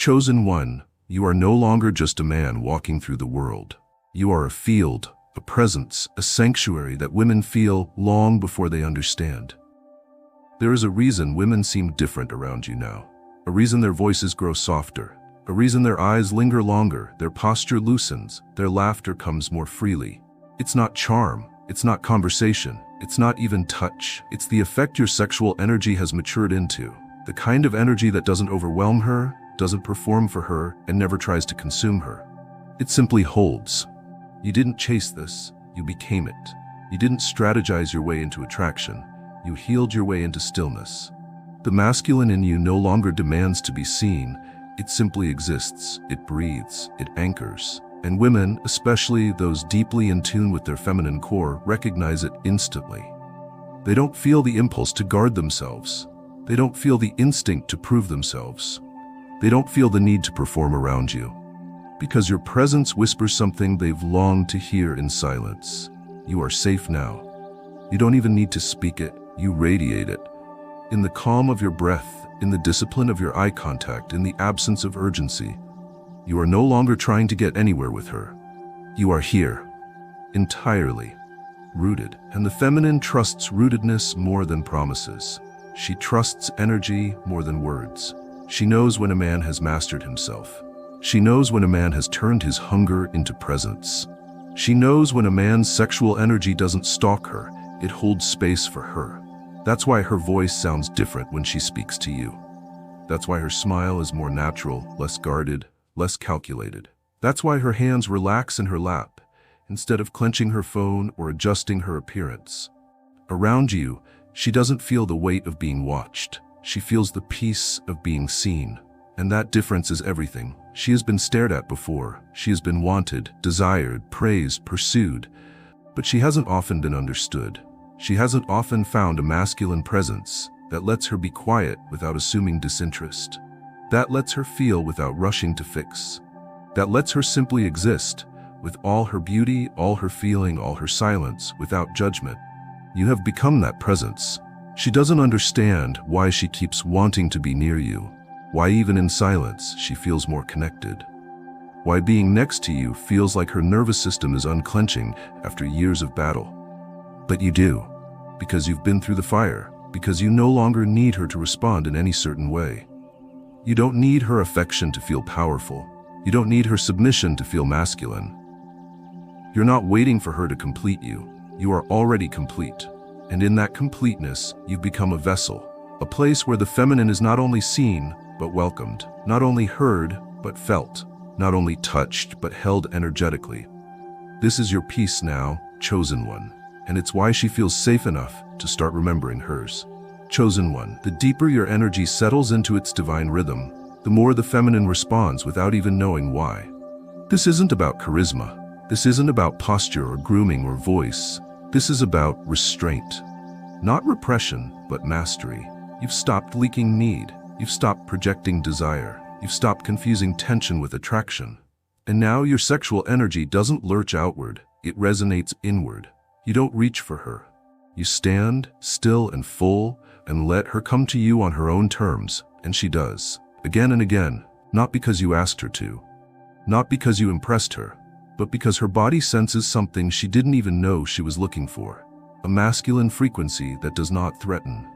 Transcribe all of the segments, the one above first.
Chosen one, you are no longer just a man walking through the world. You are a field, a presence, a sanctuary that women feel long before they understand. There is a reason women seem different around you now. A reason their voices grow softer. A reason their eyes linger longer, their posture loosens, their laughter comes more freely. It's not charm, it's not conversation, it's not even touch. It's the effect your sexual energy has matured into. The kind of energy that doesn't overwhelm her, doesn't perform for her, and never tries to consume her. It simply holds. You didn't chase this, you became it. You didn't strategize your way into attraction, you healed your way into stillness. The masculine in you no longer demands to be seen, it simply exists, it breathes, it anchors. And women, especially those deeply in tune with their feminine core, recognize it instantly. They don't feel the impulse to guard themselves. They don't feel the instinct to prove themselves. They don't feel the need to perform around you. Because your presence whispers something they've longed to hear in silence. You are safe now. You don't even need to speak it, you radiate it. In the calm of your breath, in the discipline of your eye contact, in the absence of urgency. You are no longer trying to get anywhere with her. You are here, entirely, rooted. And the feminine trusts rootedness more than promises. She trusts energy more than words. She knows when a man has mastered himself. She knows when a man has turned his hunger into presence. She knows when a man's sexual energy doesn't stalk her, it holds space for her. That's why her voice sounds different when she speaks to you. That's why her smile is more natural, less guarded, less calculated. That's why her hands relax in her lap, instead of clenching her phone or adjusting her appearance. Around you, she doesn't feel the weight of being watched. She feels the peace of being seen. And that difference is everything. She has been stared at before. She has been wanted, desired, praised, pursued. But she hasn't often been understood. She hasn't often found a masculine presence that lets her be quiet without assuming disinterest. That lets her feel without rushing to fix. That lets her simply exist, with all her beauty, all her feeling, all her silence, without judgment. You have become that presence. She doesn't understand why she keeps wanting to be near you, why even in silence she feels more connected, why being next to you feels like her nervous system is unclenching after years of battle. But you do, because you've been through the fire, because you no longer need her to respond in any certain way. You don't need her affection to feel powerful. You don't need her submission to feel masculine. You're not waiting for her to complete you. You are already complete. And in that completeness, you've become a vessel, a place where the feminine is not only seen, but welcomed, not only heard, but felt, not only touched, but held energetically. This is your piece now, chosen one. And it's why she feels safe enough to start remembering hers. Chosen one, the deeper your energy settles into its divine rhythm, the more the feminine responds without even knowing why. This isn't about charisma. This isn't about posture or grooming or voice. This is about restraint. Not repression, but mastery. You've stopped leaking need. You've stopped projecting desire. You've stopped confusing tension with attraction. And now your sexual energy doesn't lurch outward. It resonates inward. You don't reach for her. You stand, still and full, and let her come to you on her own terms, and she does. Again and again, not because you asked her to. Not because you impressed her, but because her body senses something she didn't even know she was looking for. A masculine frequency that does not threaten.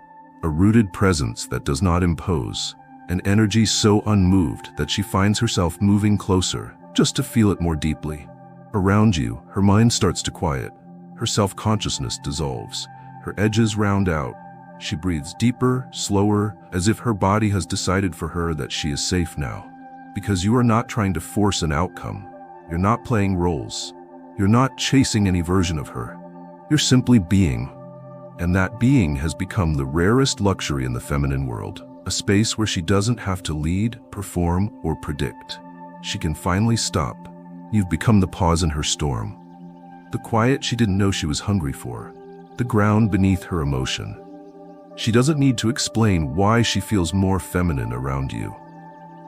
A rooted presence that does not impose. An energy so unmoved that she finds herself moving closer, just to feel it more deeply. Around you, her mind starts to quiet. Her self-consciousness dissolves. Her edges round out. She breathes deeper, slower, as if her body has decided for her that she is safe now. Because you are not trying to force an outcome. You're not playing roles. You're not chasing any version of her. You're simply being. And that being has become the rarest luxury in the feminine world. A space where she doesn't have to lead, perform, or predict. She can finally stop. You've become the pause in her storm. The quiet she didn't know she was hungry for. The ground beneath her emotion. She doesn't need to explain why she feels more feminine around you.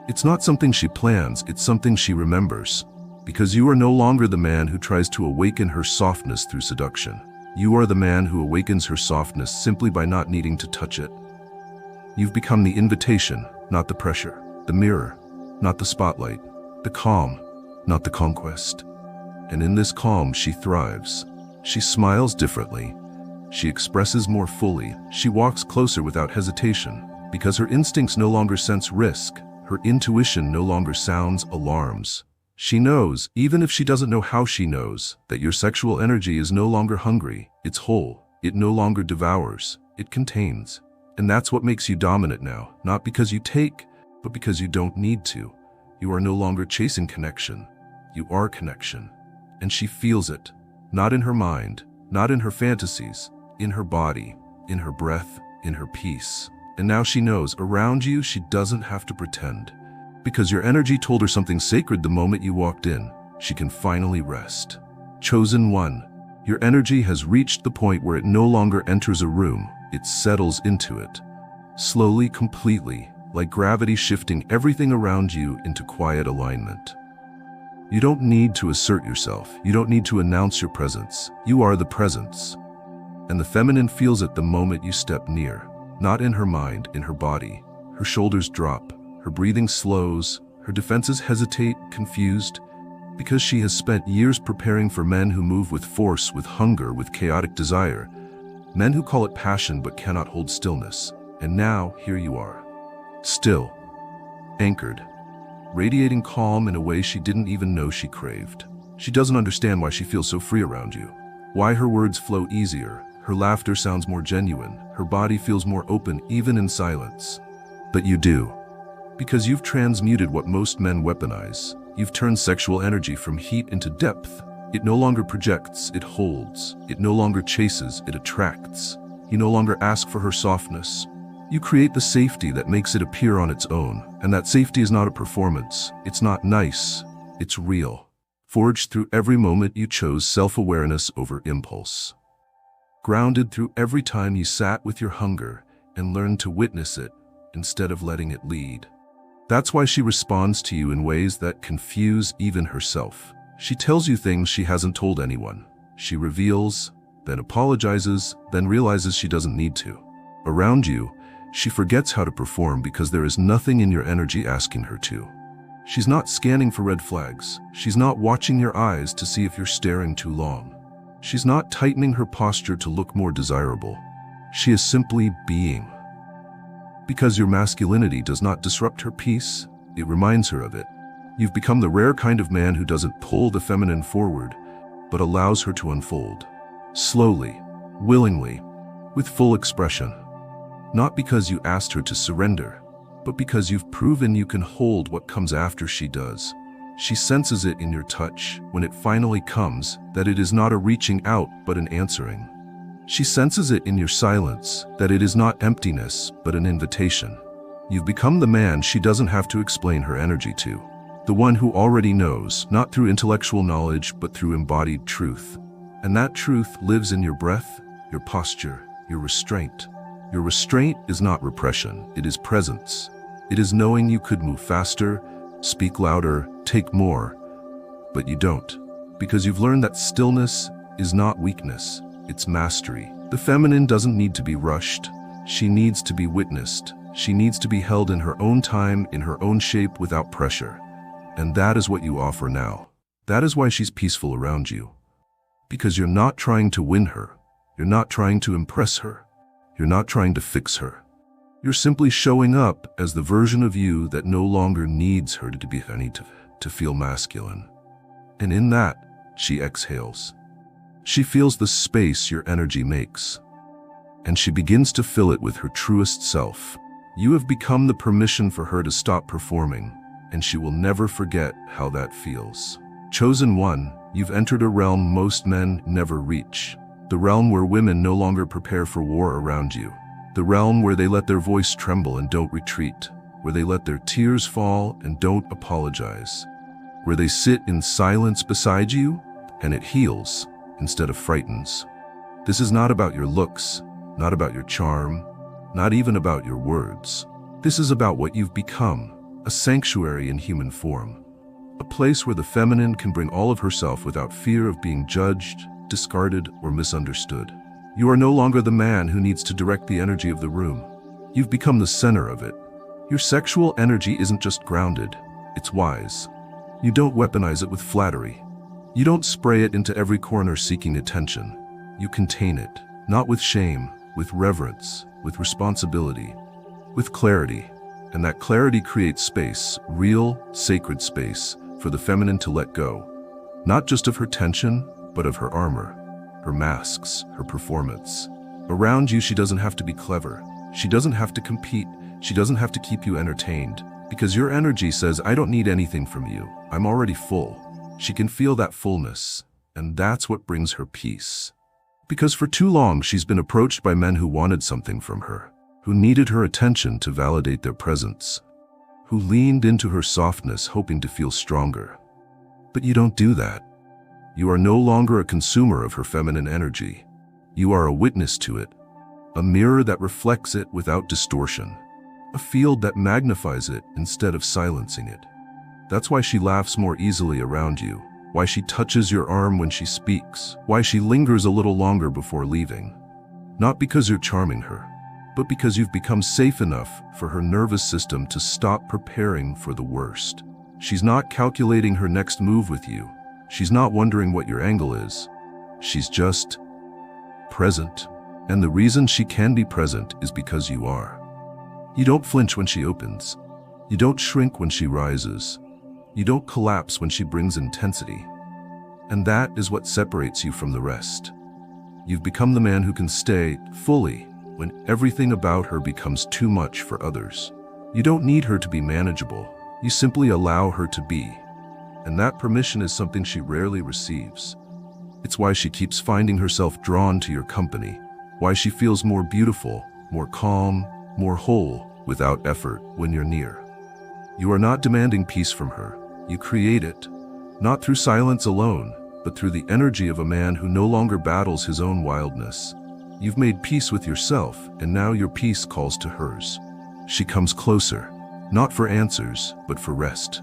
It's not something she plans, it's something she remembers. Because you are no longer the man who tries to awaken her softness through seduction. You are the man who awakens her softness simply by not needing to touch it. You've become the invitation, not the pressure, the mirror, not the spotlight, the calm, not the conquest. And in this calm, she thrives. She smiles differently. She expresses more fully. She walks closer without hesitation, because her instincts no longer sense risk. Her intuition no longer sounds alarms. She knows, even if she doesn't know how she knows, that your sexual energy is no longer hungry. It's whole. It no longer devours. It contains. And that's what makes you dominant now, not because you take, but because you don't need to. You are no longer chasing connection. You are connection. And she feels it, not in her mind, not in her fantasies, in her body, in her breath, in her peace. And now she knows, around you, she doesn't have to pretend. Because your energy told her something sacred the moment you walked in, she can finally rest. Chosen one, your energy has reached the point where it no longer enters a room, it settles into it. Slowly, completely, like gravity shifting everything around you into quiet alignment. You don't need to assert yourself. You don't need to announce your presence. You are the presence. And the feminine feels it the moment you step near. Not in her mind, in her body. Her shoulders drop. Her breathing slows, her defenses hesitate, confused, because she has spent years preparing for men who move with force, with hunger, with chaotic desire, men who call it passion but cannot hold stillness. And now, here you are, still, anchored, radiating calm in a way she didn't even know she craved. She doesn't understand why she feels so free around you, why her words flow easier, her laughter sounds more genuine, her body feels more open even in silence. But you do. Because you've transmuted what most men weaponize. You've turned sexual energy from heat into depth. It no longer projects, it holds. It no longer chases, it attracts. You no longer ask for her softness. You create the safety that makes it appear on its own. And that safety is not a performance. It's not nice. It's real. Forged through every moment you chose self-awareness over impulse. Grounded through every time you sat with your hunger and learned to witness it instead of letting it lead. That's why she responds to you in ways that confuse even herself. She tells you things she hasn't told anyone. She reveals, then apologizes, then realizes she doesn't need to. Around you, she forgets how to perform because there is nothing in your energy asking her to. She's not scanning for red flags. She's not watching your eyes to see if you're staring too long. She's not tightening her posture to look more desirable. She is simply being. Because your masculinity does not disrupt her peace, it reminds her of it. You've become the rare kind of man who doesn't pull the feminine forward, but allows her to unfold. Slowly, willingly, with full expression. Not because you asked her to surrender, but because you've proven you can hold what comes after she does. She senses it in your touch, when it finally comes, that it is not a reaching out, but an answering. She senses it in your silence, that it is not emptiness, but an invitation. You've become the man she doesn't have to explain her energy to. The one who already knows, not through intellectual knowledge, but through embodied truth. And that truth lives in your breath, your posture, your restraint. Your restraint is not repression, it is presence. It is knowing you could move faster, speak louder, take more, but you don't. Because you've learned that stillness is not weakness. It's mastery. The feminine doesn't need to be rushed. She needs to be witnessed. She needs to be held in her own time, in her own shape, without pressure. And that is what you offer now. That is why she's peaceful around you. Because you're not trying to win her. You're not trying to impress her. You're not trying to fix her. You're simply showing up as the version of you that no longer needs her to be to feel masculine. And in that, she exhales. She feels the space your energy makes, and she begins to fill it with her truest self. You have become the permission for her to stop performing, and she will never forget how that feels. Chosen one, you've entered a realm most men never reach. The realm where women no longer prepare for war around you. The realm where they let their voice tremble and don't retreat. Where they let their tears fall and don't apologize. Where they sit in silence beside you, and it heals instead of frightens. This is not about your looks, not about your charm, not even about your words. This is about what you've become, a sanctuary in human form. A place where the feminine can bring all of herself without fear of being judged, discarded, or misunderstood. You are no longer the man who needs to direct the energy of the room. You've become the center of it. Your sexual energy isn't just grounded, It's wise. You don't weaponize it with flattery. You don't spray it into every corner seeking attention. You contain it, not with shame, with reverence, with responsibility, with clarity. And that clarity creates space, real, sacred space, for the feminine to let go. Not just of her tension, but of her armor, her masks, her performance. Around you, she doesn't have to be clever. She doesn't have to compete. She doesn't have to keep you entertained. Because your energy says, I don't need anything from you. I'm already full. She can feel that fullness, and that's what brings her peace. Because for too long, she's been approached by men who wanted something from her, who needed her attention to validate their presence, who leaned into her softness hoping to feel stronger. But you don't do that. You are no longer a consumer of her feminine energy. You are a witness to it, a mirror that reflects it without distortion, a field that magnifies it instead of silencing it. That's why she laughs more easily around you, why she touches your arm when she speaks, why she lingers a little longer before leaving. Not because you're charming her, but because you've become safe enough for her nervous system to stop preparing for the worst. She's not calculating her next move with you. She's not wondering what your angle is. She's just present. And the reason she can be present is because you are. You don't flinch when she opens. You don't shrink when she rises. You don't collapse when she brings intensity. And that is what separates you from the rest. You've become the man who can stay fully when everything about her becomes too much for others. You don't need her to be manageable. You simply allow her to be. And that permission is something she rarely receives. It's why she keeps finding herself drawn to your company, why she feels more beautiful, more calm, more whole without effort when you're near. You are not demanding peace from her. You create it, not through silence alone, but through the energy of a man who no longer battles his own wildness. You've made peace with yourself, and now your peace calls to hers. She comes closer, not for answers, but for rest.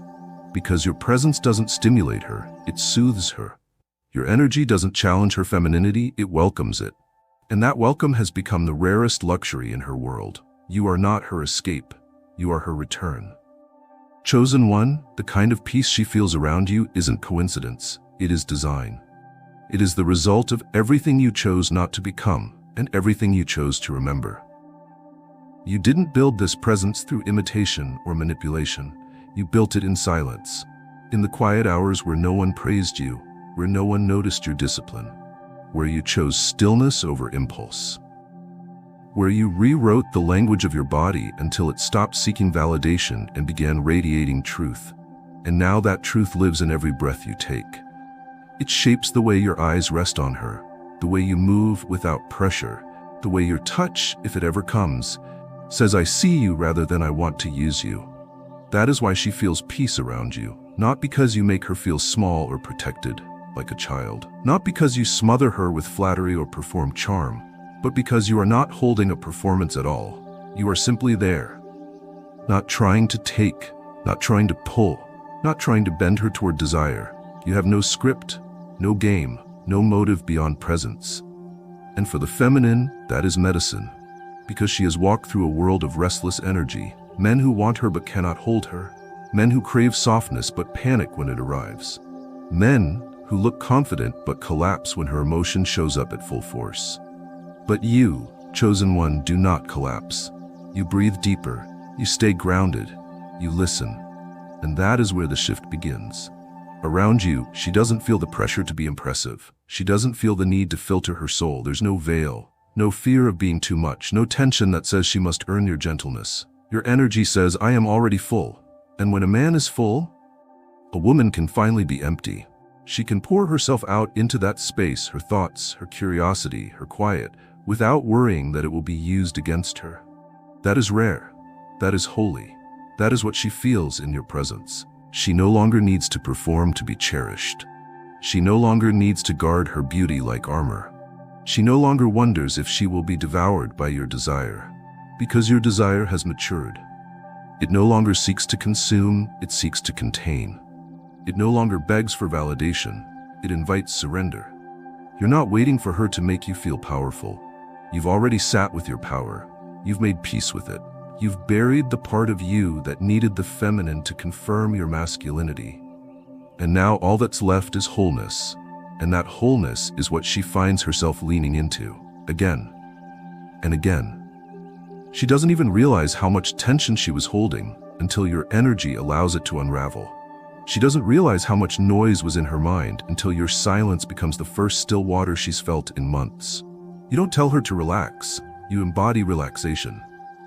Because your presence doesn't stimulate her, it soothes her. Your energy doesn't challenge her femininity, it welcomes it. And that welcome has become the rarest luxury in her world. You are not her escape, you are her return. Chosen one, the kind of peace she feels around you isn't coincidence, it is design. It is the result of everything you chose not to become, and everything you chose to remember. You didn't build this presence through imitation or manipulation. You built it in silence, in the quiet hours where no one praised you, where no one noticed your discipline, where you chose stillness over impulse, where you rewrote the language of your body until it stopped seeking validation and began radiating truth. And now that truth lives in every breath you take. It shapes the way your eyes rest on her, the way you move without pressure, the way your touch, if it ever comes, says I see you rather than I want to use you. That is why she feels peace around you, not because you make her feel small or protected, like a child, not because you smother her with flattery or perform charm, but because you are not holding a performance at all. You are simply there, not trying to take, not trying to pull, not trying to bend her toward desire. You have no script, no game, no motive beyond presence. And for the feminine, that is medicine, because she has walked through a world of restless energy, men who want her but cannot hold her, men who crave softness but panic when it arrives, men who look confident but collapse when her emotion shows up at full force. But you, chosen one, do not collapse. You breathe deeper, you stay grounded, you listen, and that is where the shift begins. Around you, she doesn't feel the pressure to be impressive. She doesn't feel the need to filter her soul. There's no veil, no fear of being too much, no tension that says she must earn your gentleness. Your energy says, I am already full. And when a man is full, a woman can finally be empty. She can pour herself out into that space, her thoughts, her curiosity, her quiet, without worrying that it will be used against her. That is rare. That is holy. That is what she feels in your presence. She no longer needs to perform to be cherished. She no longer needs to guard her beauty like armor. She no longer wonders if she will be devoured by your desire, because your desire has matured. It no longer seeks to consume, it seeks to contain. It no longer begs for validation, it invites surrender. You're not waiting for her to make you feel powerful. You've already sat with your power. You've made peace with it. You've buried the part of you that needed the feminine to confirm your masculinity. And now all that's left is wholeness. And that wholeness is what she finds herself leaning into, again and again. She doesn't even realize how much tension she was holding until your energy allows it to unravel. She doesn't realize how much noise was in her mind until your silence becomes the first still water she's felt in months. You don't tell her to relax, you embody relaxation.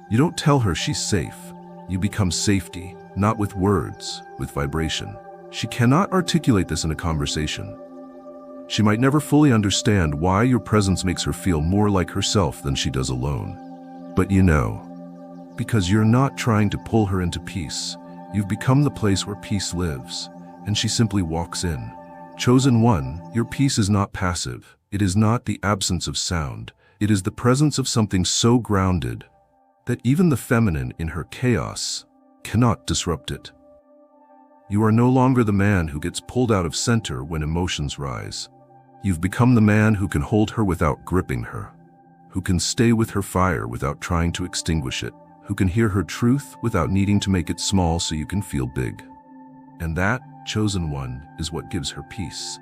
You don't tell her she's safe, you become safety, not with words, with vibration. She cannot articulate this in a conversation. She might never fully understand why your presence makes her feel more like herself than she does alone. But you know, because you're not trying to pull her into peace, you've become the place where peace lives, and she simply walks in. Chosen one, your peace is not passive. It is not the absence of sound. It is the presence of something so grounded that even the feminine in her chaos cannot disrupt it. You are no longer the man who gets pulled out of center when emotions rise. You've become the man who can hold her without gripping her, who can stay with her fire without trying to extinguish it, who can hear her truth without needing to make it small so you can feel big. And that, chosen one, is what gives her peace.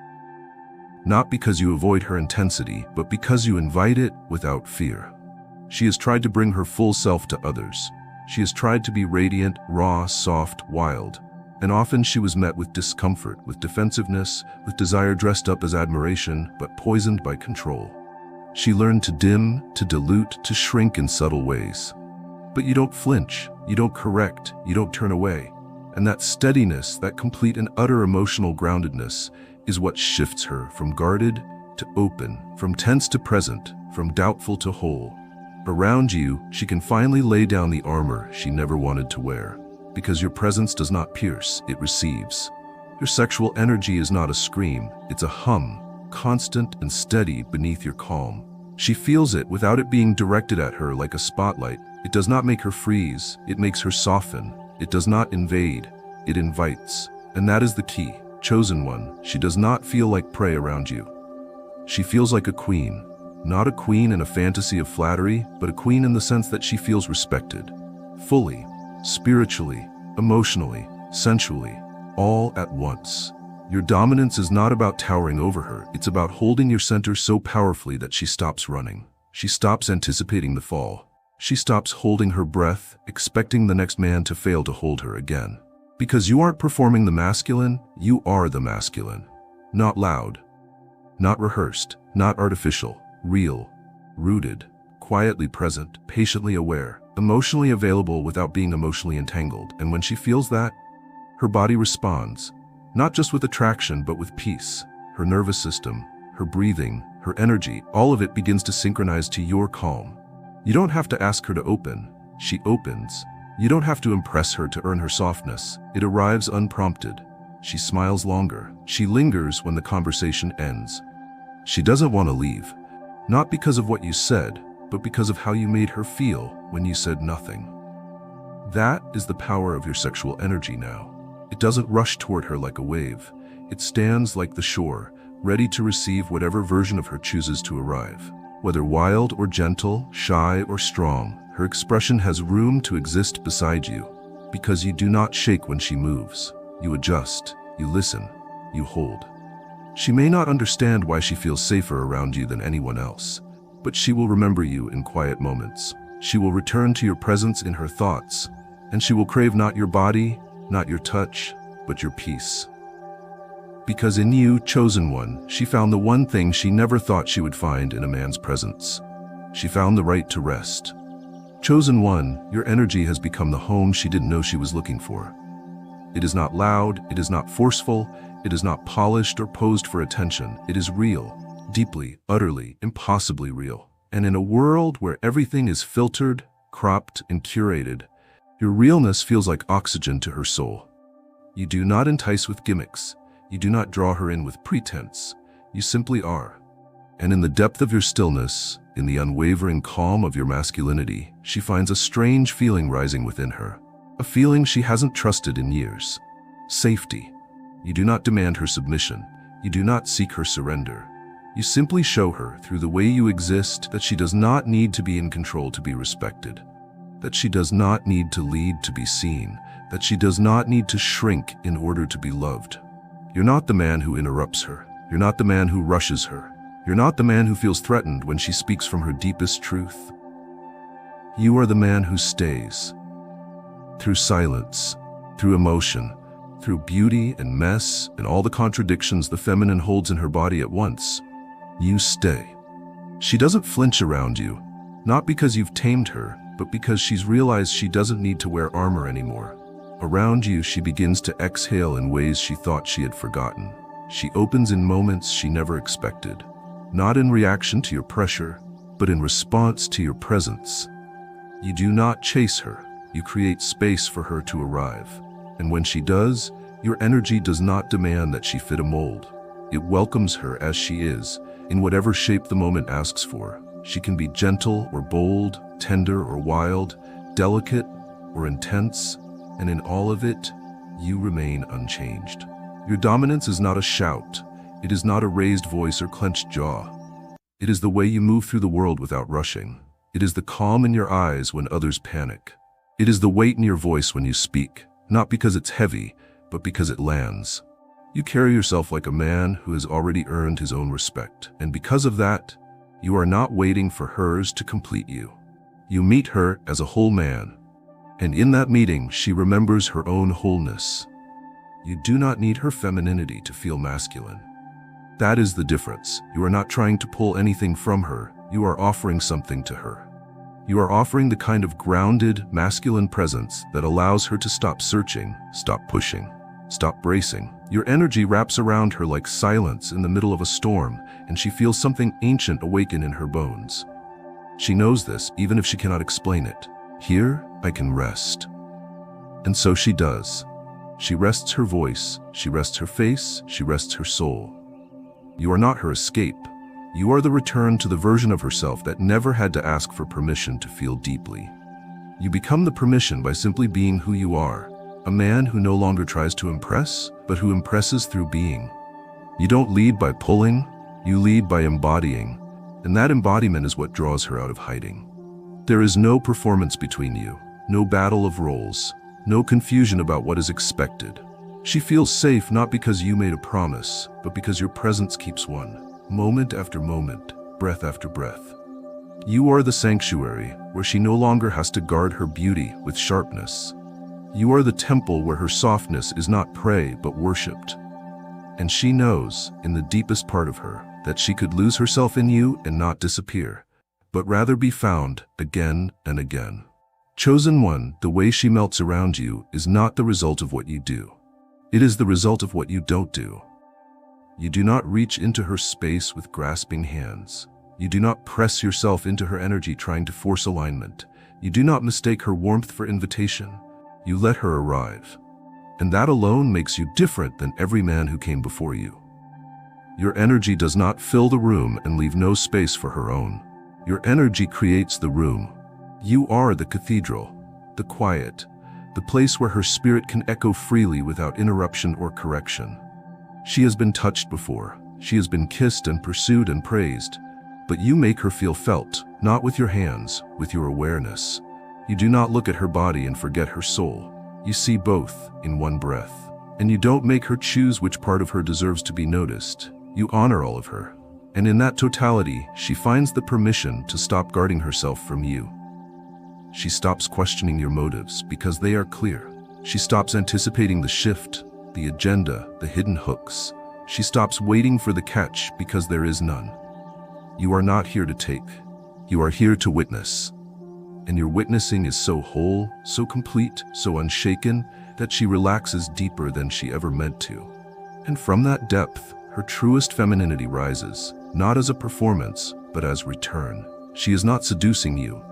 Not because you avoid her intensity, but because you invite it without fear. She has tried to bring her full self to others. She has tried to be radiant, raw, soft, wild. And often she was met with discomfort, with defensiveness, with desire dressed up as admiration, but poisoned by control. She learned to dim, to dilute, to shrink in subtle ways. But you don't flinch, you don't correct, you don't turn away. And that steadiness, that complete and utter emotional groundedness, is what shifts her from guarded to open, from tense to present, from doubtful to whole. Around you, she can finally lay down the armor she never wanted to wear. Because your presence does not pierce, it receives. Your sexual energy is not a scream, it's a hum, constant and steady beneath your calm. She feels it without it being directed at her like a spotlight. It does not make her freeze, it makes her soften. It does not invade, it invites. And that is the key. Chosen one, she does not feel like prey around you. She feels like a queen. Not a queen in a fantasy of flattery, but a queen in the sense that she feels respected. Fully, spiritually, emotionally, sensually, all at once. Your dominance is not about towering over her, it's about holding your center so powerfully that she stops running. She stops anticipating the fall. She stops holding her breath, expecting the next man to fail to hold her again. Because you aren't performing the masculine, you are the masculine. Not loud, not rehearsed, not artificial, real, rooted, quietly present, patiently aware, emotionally available without being emotionally entangled. And when she feels that, her body responds, not just with attraction but with peace. Her nervous system, her breathing, her energy, all of it begins to synchronize to your calm. You don't have to ask her to open, she opens. You don't have to impress her to earn her softness, it arrives unprompted. She smiles longer, she lingers when the conversation ends. She doesn't want to leave, not because of what you said, but because of how you made her feel when you said nothing. That is the power of your sexual energy now. It doesn't rush toward her like a wave. It stands like the shore, ready to receive whatever version of her chooses to arrive. Whether wild or gentle, shy or strong, her expression has room to exist beside you. Because you do not shake when she moves. You adjust, you listen, you hold. She may not understand why she feels safer around you than anyone else, but she will remember you in quiet moments. She will return to your presence in her thoughts, and she will crave not your body, not your touch, but your peace. Because in you, chosen one, she found the one thing she never thought she would find in a man's presence. She found the right to rest. Chosen one, your energy has become the home she didn't know she was looking for. It is not loud, it is not forceful, it is not polished or posed for attention. It is real, deeply, utterly, impossibly real. And in a world where everything is filtered, cropped, and curated, your realness feels like oxygen to her soul. You do not entice with gimmicks. You do not draw her in with pretense. You simply are. And in the depth of your stillness, in the unwavering calm of your masculinity, she finds a strange feeling rising within her. A feeling she hasn't trusted in years. Safety. You do not demand her submission. You do not seek her surrender. You simply show her, through the way you exist, that she does not need to be in control to be respected. that she does not need to lead to be seen, that she does not need to shrink in order to be loved. You're not the man who interrupts her. You're not the man who rushes her. You're not the man who feels threatened when she speaks from her deepest truth. You are the man who stays. Through silence, through emotion, through beauty and mess and all the contradictions the feminine holds in her body at once, you stay. She doesn't flinch around you, not because you've tamed her, but because she's realized she doesn't need to wear armor anymore. Around you, she begins to exhale in ways she thought she had forgotten. She opens in moments she never expected, not in reaction to your pressure, but in response to your presence. You do not chase her, you create space for her to arrive. And when she does, your energy does not demand that she fit a mold. It welcomes her as she is, in whatever shape the moment asks for. She can be gentle or bold, tender or wild, delicate or intense, and in all of it, you remain unchanged. Your dominance is not a shout. It is not a raised voice or clenched jaw. It is the way you move through the world without rushing. It is the calm in your eyes when others panic. It is the weight in your voice when you speak, not because it's heavy, but because it lands. You carry yourself like a man who has already earned his own respect, and because of that, you are not waiting for hers to complete you. You meet her as a whole man, and in that meeting, she remembers her own wholeness. You do not need her femininity to feel masculine. That is the difference. You are not trying to pull anything from her. You are offering something to her. You are offering the kind of grounded, masculine presence that allows her to stop searching, stop pushing, stop bracing. Your energy wraps around her like silence in the middle of a storm, and she feels something ancient awaken in her bones. She knows this, even if she cannot explain it. Here, I can rest. And so she does. She rests her voice, she rests her face, she rests her soul. You are not her escape. You are the return to the version of herself that never had to ask for permission to feel deeply. You become the permission by simply being who you are, a man who no longer tries to impress, but who impresses through being. You don't lead by pulling, you lead by embodying, and that embodiment is what draws her out of hiding. There is no performance between you, no battle of roles, no confusion about what is expected. She feels safe not because you made a promise, but because your presence keeps one, moment after moment, breath after breath. You are the sanctuary where she no longer has to guard her beauty with sharpness. You are the temple where her softness is not prey but worshipped. And she knows, in the deepest part of her, that she could lose herself in you and not disappear, but rather be found again and again. Chosen one, the way she melts around you is not the result of what you do. It is the result of what you don't do. You do not reach into her space with grasping hands. You do not press yourself into her energy trying to force alignment. You do not mistake her warmth for invitation. You let her arrive. And that alone makes you different than every man who came before you. Your energy does not fill the room and leave no space for her own. Your energy creates the room. You are the cathedral, the quiet, the place where her spirit can echo freely without interruption or correction. She has been touched before. She has been kissed and pursued and praised. But you make her feel felt, not with your hands, with your awareness. You do not look at her body and forget her soul. You see both in one breath. And you don't make her choose which part of her deserves to be noticed. You honor all of her. And in that totality, she finds the permission to stop guarding herself from you. She stops questioning your motives because they are clear. She stops anticipating the shift, the agenda, the hidden hooks. She stops waiting for the catch because there is none. You are not here to take. You are here to witness. And your witnessing is so whole, so complete, so unshaken, that she relaxes deeper than she ever meant to. And from that depth, her truest femininity rises, not as a performance, but as return. She is not seducing you.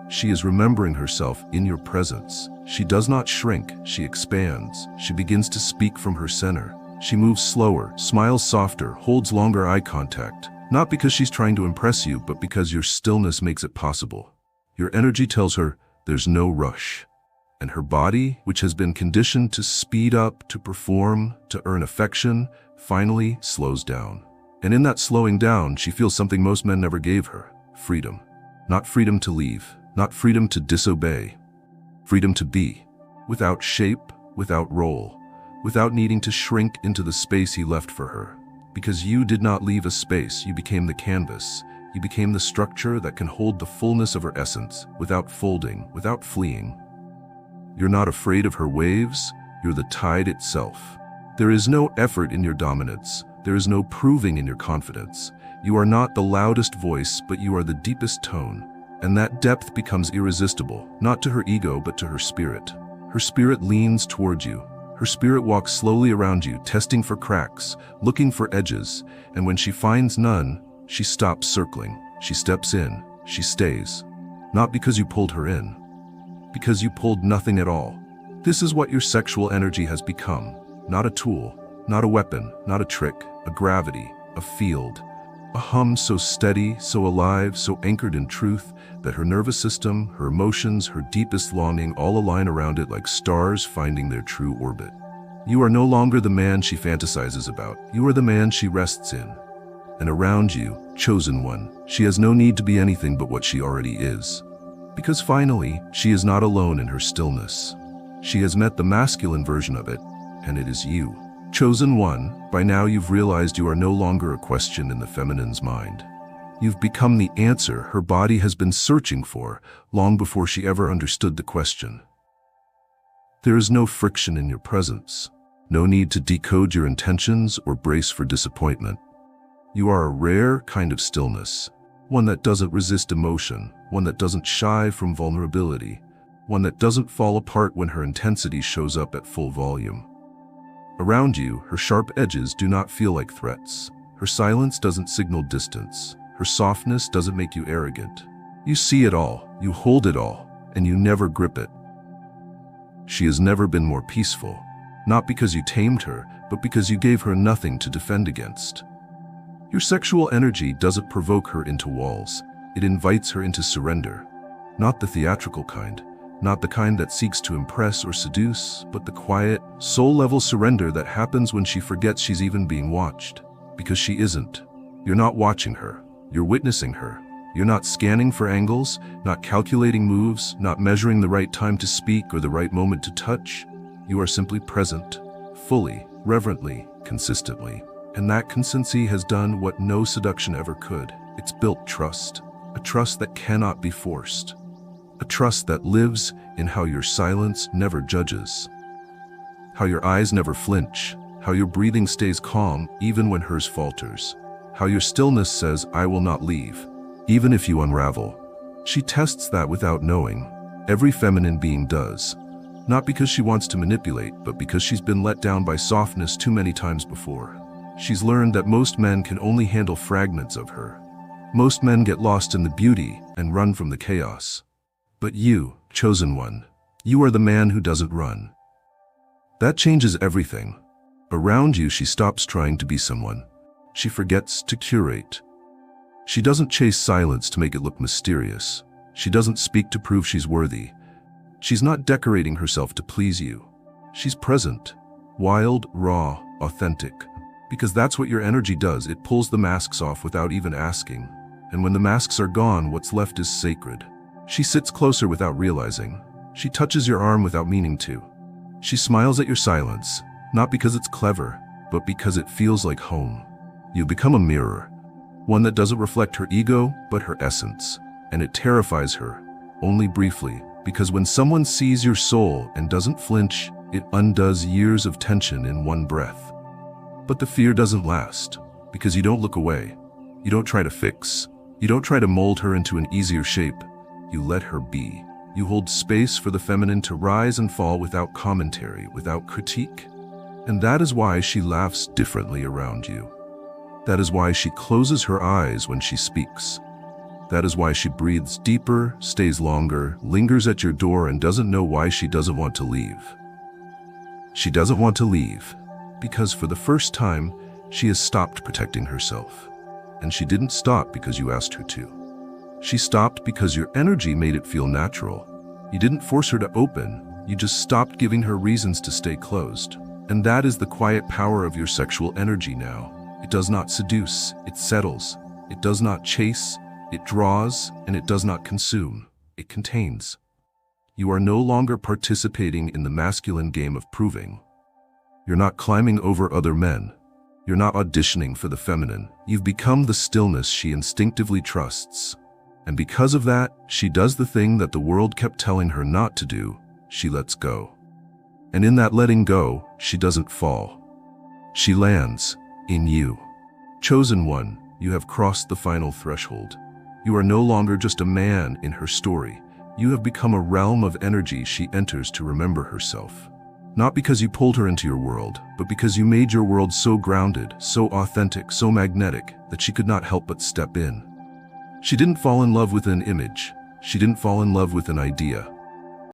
She is remembering herself in your presence. She does not shrink, she expands. She begins to speak from her center. She moves slower, smiles softer, holds longer eye contact. Not because she's trying to impress you, but because your stillness makes it possible. Your energy tells her there's no rush. And her body, which has been conditioned to speed up, to perform, to earn affection, finally slows down. And in that slowing down, she feels something most men never gave her: freedom. Not freedom to leave, not freedom to disobey, Freedom to be, without shape, without role, without needing to shrink into the space he left for her. Because you did not leave a space, you became the canvas. You became the structure that can hold the fullness of her essence, without folding, without fleeing. You're not afraid of her waves, you're the tide itself. There is no effort in your dominance, there is no proving in your confidence. You are not the loudest voice, but you are the deepest tone. And that depth becomes irresistible, not to her ego, but to her spirit. Her spirit leans towards you. Her spirit walks slowly around you, testing for cracks, looking for edges, and when she finds none, she stops circling. She steps in. She stays. Not because you pulled her in, because you pulled nothing at all. This is what your sexual energy has become. Not a tool, not a weapon, not a trick, a gravity, a field. A hum so steady, so alive, so anchored in truth, that her nervous system, her emotions, her deepest longing all align around it like stars finding their true orbit. You are no longer the man she fantasizes about. You are the man she rests in. And around you, chosen one, she has no need to be anything but what she already is. Because finally, she is not alone in her stillness. She has met the masculine version of it, and it is you. Chosen one, by now you've realized you are no longer a question in the feminine's mind. You've become the answer her body has been searching for long before she ever understood the question. There is no friction in your presence, no need to decode your intentions or brace for disappointment. You are a rare kind of stillness, one that doesn't resist emotion, one that doesn't shy from vulnerability, one that doesn't fall apart when her intensity shows up at full volume. Around you, her sharp edges do not feel like threats. Her silence doesn't signal distance. Her softness doesn't make you arrogant. You see it all, you hold it all, and you never grip it. She has never been more peaceful, not because you tamed her, but because you gave her nothing to defend against. Your sexual energy doesn't provoke her into walls. It invites her into surrender. Not the theatrical kind, not the kind that seeks to impress or seduce, but the quiet, soul-level surrender that happens when she forgets she's even being watched. Because she isn't. You're not watching her. You're witnessing her. You're not scanning for angles, not calculating moves, not measuring the right time to speak or the right moment to touch. You are simply present, fully, reverently, consistently. And that consistency has done what no seduction ever could. It's built trust, a trust that cannot be forced. A trust that lives in how your silence never judges, how your eyes never flinch, how your breathing stays calm even when hers falters, how your stillness says, "I will not leave," even if you unravel. She tests that without knowing. Every feminine being does. Not because she wants to manipulate, but because she's been let down by softness too many times before. She's learned that most men can only handle fragments of her. Most men get lost in the beauty and run from the chaos. But you, chosen one, you are the man who doesn't run. That changes everything. Around you, she stops trying to be someone. She forgets to curate. She doesn't chase silence to make it look mysterious. She doesn't speak to prove she's worthy. She's not decorating herself to please you. She's present, wild, raw, authentic. Because that's what your energy does. It pulls the masks off without even asking. And when the masks are gone, what's left is sacred. She sits closer without realizing. She touches your arm without meaning to. She smiles at your silence, not because it's clever, but because it feels like home. You become a mirror, one that doesn't reflect her ego, but her essence. And it terrifies her, only briefly, because when someone sees your soul and doesn't flinch, it undoes years of tension in one breath. But the fear doesn't last, because you don't look away. You don't try to fix. You don't try to mold her into an easier shape. You let her be. You hold space for the feminine to rise and fall without commentary, without critique. And that is why she laughs differently around you. That is why she closes her eyes when she speaks. That is why she breathes deeper, stays longer, lingers at your door, and doesn't know why she doesn't want to leave. She doesn't want to leave because for the first time, she has stopped protecting herself. And she didn't stop because you asked her to. She stopped because your energy made it feel natural. You didn't force her to open, you just stopped giving her reasons to stay closed. And that is the quiet power of your sexual energy now. It does not seduce, it settles. It does not chase, it draws, and it does not consume. It contains. You are no longer participating in the masculine game of proving. You're not climbing over other men. You're not auditioning for the feminine. You've become the stillness she instinctively trusts. And because of that, she does the thing that the world kept telling her not to do. She lets go. And in that letting go, she doesn't fall. She lands in you. Chosen one, you have crossed the final threshold. You are no longer just a man in her story. You have become a realm of energy she enters to remember herself. Not because you pulled her into your world, but because you made your world so grounded, so authentic, so magnetic, that she could not help but step in. She didn't fall in love with an image. She didn't fall in love with an idea.